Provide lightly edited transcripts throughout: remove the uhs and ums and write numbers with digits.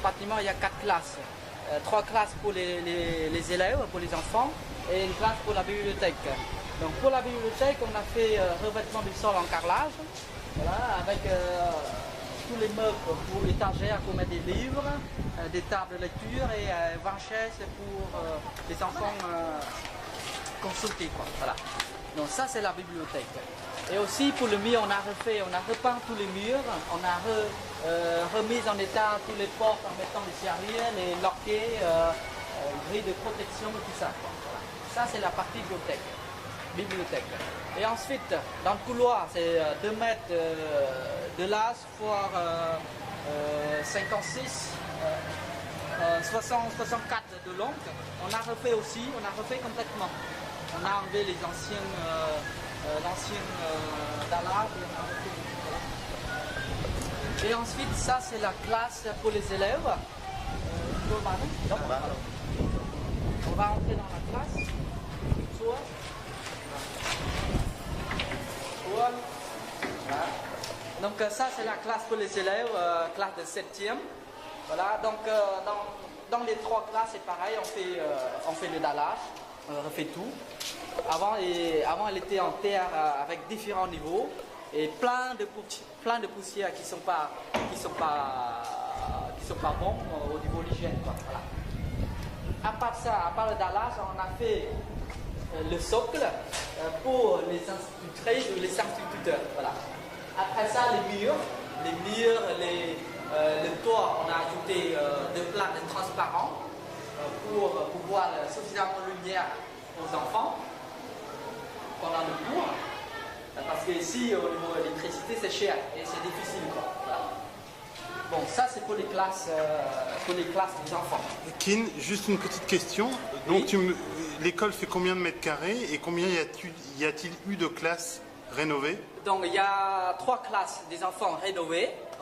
bâtiment, il y a 4 classes. 3 classes pour les élèves, pour les enfants, et une classe pour la bibliothèque. Donc pour la bibliothèque, on a fait revêtement du sol en carrelage, voilà, avec tous les meubles pour étagères pour mettre des livres, des tables de lecture et 20 chaises pour les enfants consulter, quoi. Voilà. Donc ça c'est la bibliothèque. Et aussi pour le mur, on a repeint tous les murs, on a remis en état tous les portes en mettant les serrures, les loquets, grilles de protection et tout ça, quoi. Voilà. Ça c'est la partie bibliothèque. Et ensuite, dans le couloir, c'est 2 mètres de large fois 56, 64 de long. On a refait aussi, on a refait complètement. On a enlevé les anciennes dallage. Et ensuite, ça c'est la classe pour les élèves. On va entrer dans la classe. Donc ça c'est la classe pour les élèves, classe de 7e. Voilà, donc dans les 3 classes c'est pareil, on fait le dallage, on refait tout. Avant elle était en terre avec différents niveaux et plein de poussières qui sont pas bons au niveau de l'hygiène. Voilà. À part ça, à part le dallage, on a fait le socle pour les institutrices ou les instituteurs. Voilà. Après ça, les murs, le toit, on a ajouté des plaques transparents pour pouvoir suffisamment de lumière aux enfants pendant le cours. Parce qu'ici, au niveau de l'électricité, c'est cher et c'est difficile. Voilà. Bon, ça c'est pour les classes des enfants. Kin, juste une petite question. Donc, oui. L'école fait combien de mètres carrés et combien y a-t-il eu de classes rénovées? Donc il y a 3 classes des enfants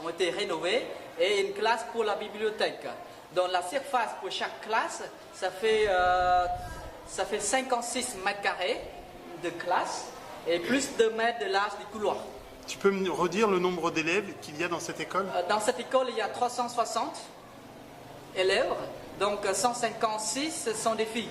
ont été rénovées et une classe pour la bibliothèque. Donc la surface pour chaque classe, ça fait 56 mètres carrés de classe et plus de mètres de large du couloir. Tu peux me redire le nombre d'élèves qu'il y a dans cette école? Dans cette école, il y a 360 élèves, donc 156 sont des filles.